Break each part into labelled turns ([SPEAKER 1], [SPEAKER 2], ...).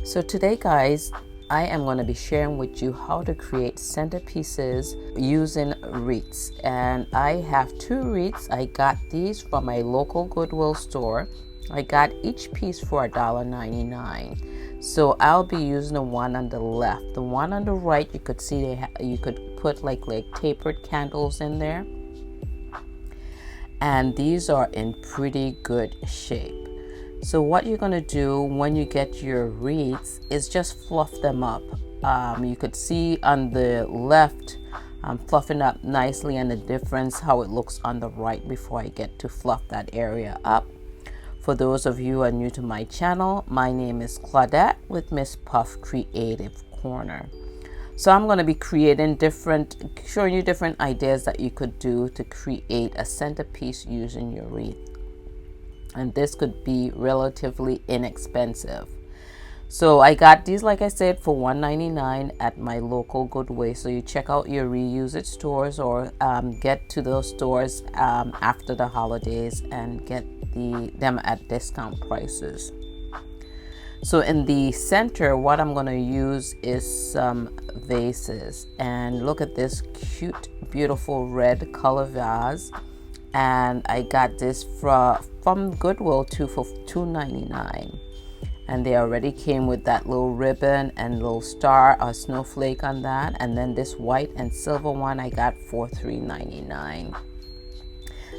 [SPEAKER 1] So today, guys, I am going to be sharing with you how to create centerpieces using wreaths. And I have two wreaths. I got these from my local Goodwill store. I got each piece for $1.99. So I'll be using the one on the left. The one on the right, you could see you could put like tapered candles in there. And these are in pretty good shape. So what you're going to do when you get your wreaths is just fluff them up. You could see on the left, I'm fluffing up nicely, and the difference how it looks on the right before I get to fluff that area up. For those of you who are new to my channel, my name is Claudette with Miss Puff Creative Corner. So I'm going to be showing you different ideas that you could do to create a centerpiece using your wreath. And this could be relatively inexpensive. So I got these, like I said, for $1.99 at my local Goodwill. So you check out your reuse it stores, or get to those stores after the holidays and get them at discount prices. So in the center, what I'm going to use is some vases, and look at this cute, beautiful red color vase. And I got this from Goodwill too for $2.99, and they already came with that little ribbon and little star or snowflake on that. And then this white and silver one I got for $3.99,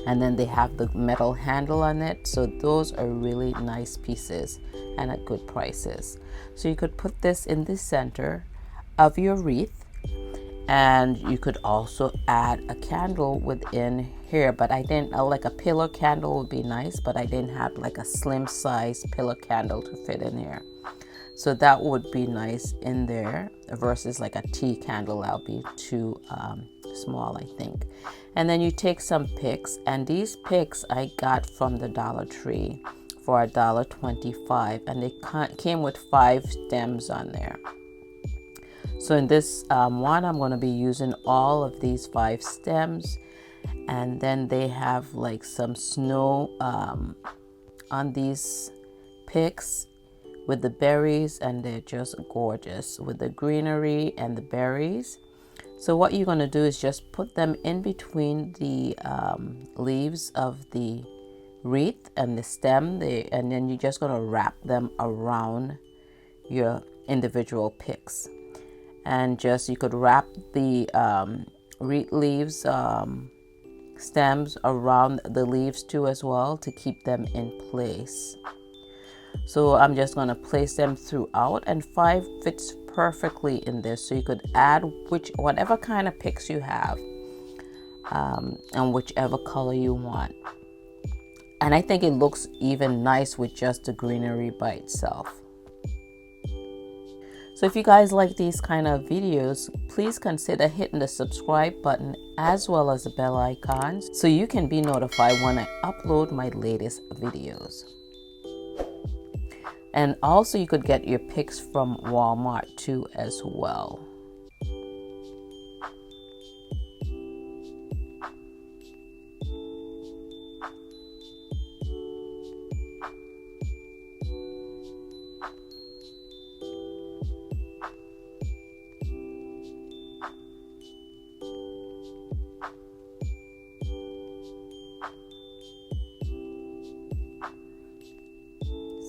[SPEAKER 1] and then they have the metal handle on it. So those are really nice pieces and at good prices. So you could put this in the center of your wreath, and you could also add a candle within here, but I didn't like a pillar candle would be nice, but I didn't have like a slim size pillar candle to fit in here. So that would be nice in there versus like a tea candle. That'll be too small, I think. And then you take some picks, and these picks I got from the Dollar Tree for $1.25, and they came with 5 stems on there. So in this one, I'm going to be using all of these 5 stems. And then they have like some snow on these picks with the berries, and they're just gorgeous with the greenery and the berries. So what you're going to do is just put them in between the leaves of the wreath and the stem, and then you're just going to wrap them around your individual picks. And just, you could wrap the wreath leaves stems around the leaves too as well, to keep them in place. So I'm just going to place them throughout, and 5 fits perfectly in this. So you could add whatever kind of picks you have, and whichever color you want. And I think it looks even nice with just the greenery by itself. So if you guys like these kind of videos, please consider hitting the subscribe button as well as the bell icons so you can be notified when I upload my latest videos. And also you could get your picks from Walmart too as well.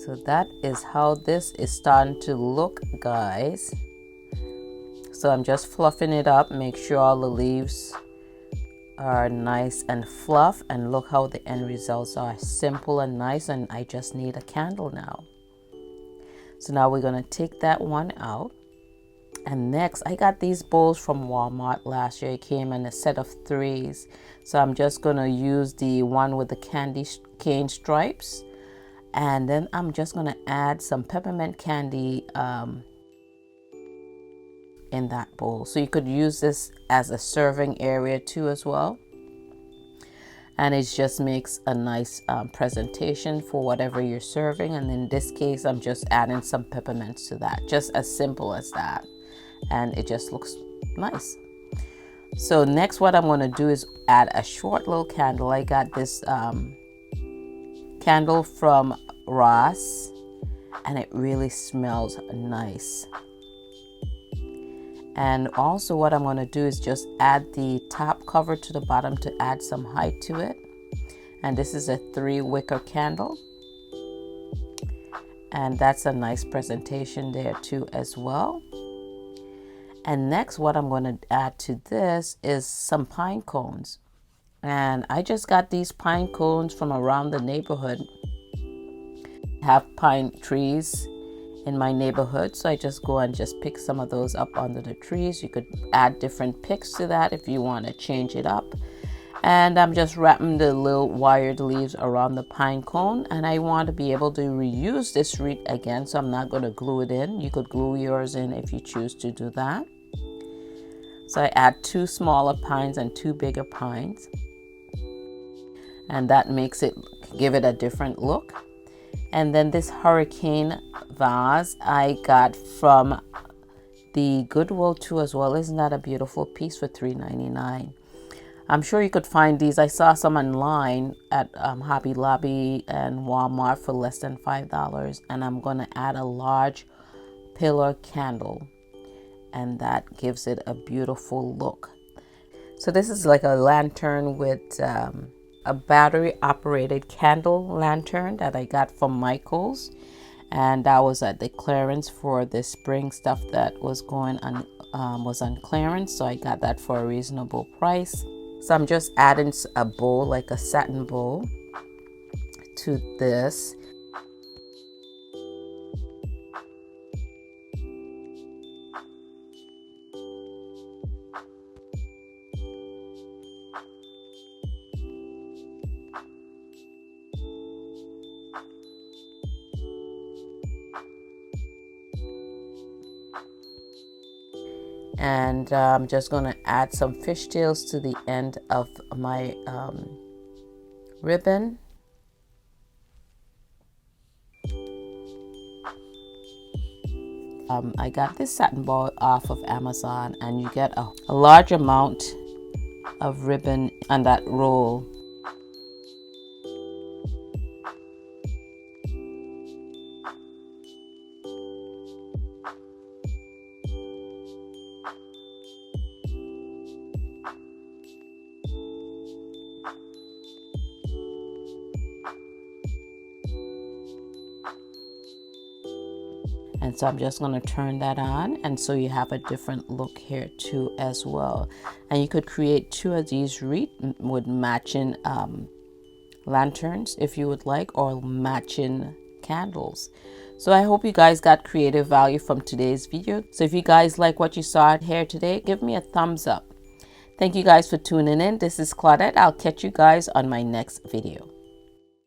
[SPEAKER 1] So that is how this is starting to look, guys. So I'm just fluffing it up, make sure all the leaves are nice and fluff, and look how the end results are simple and nice. And I just need a candle now. So now we're going to take that one out. And next, I got these bowls from Walmart last year. It came in a set of 3s. So I'm just going to use the one with the candy cane stripes. And then I'm just going to add some peppermint candy in that bowl. So you could use this as a serving area too as well. And it just makes a nice presentation for whatever you're serving. And in this case, I'm just adding some peppermints to that. Just as simple as that. And it just looks nice. So next, what I'm going to do is add a short little candle. I got this candle from Ross, and it really smells nice. And also what I'm going to do is just add the top cover to the bottom to add some height to it. And this is a 3 wicker candle. And that's a nice presentation there too as well. And next, what I'm going to add to this is some pine cones. And I just got these pine cones from around the neighborhood. I have pine trees in my neighborhood, so I just go and just pick some of those up under the trees. You could add different picks to that if you want to change it up. And I'm just wrapping the little wired leaves around the pine cone, and I want to be able to reuse this wreath again, so I'm not going to glue it in. You could glue yours in if you choose to do that. So I add 2 smaller pines and 2 bigger pines, and that makes it give it a different look. And then this hurricane vase I got from the Goodwill too as well. Isn't that a beautiful piece for $3.99? I'm sure you could find these. I saw some online at Hobby Lobby and Walmart for less than $5. And I'm going to add a large pillar candle, and that gives it a beautiful look. So this is like a lantern with a battery operated candle lantern that I got from Michael's, and that was at the clearance for the spring stuff that was going on was on clearance, so I got that for a reasonable price. So I'm just adding a bowl, like a satin bowl, to this. And I'm just going to add some fishtails to the end of my ribbon. I got this satin ball off of Amazon, and you get a large amount of ribbon on that roll. And so I'm just going to turn that on, and so you have a different look here too as well. And you could create 2 of these wreaths with matching lanterns if you would like, or matching candles. So I hope you guys got creative value from today's video. So if you guys like what you saw here today, give me a thumbs up. Thank you guys for tuning in. This is Claudette. I'll catch you guys on my next video.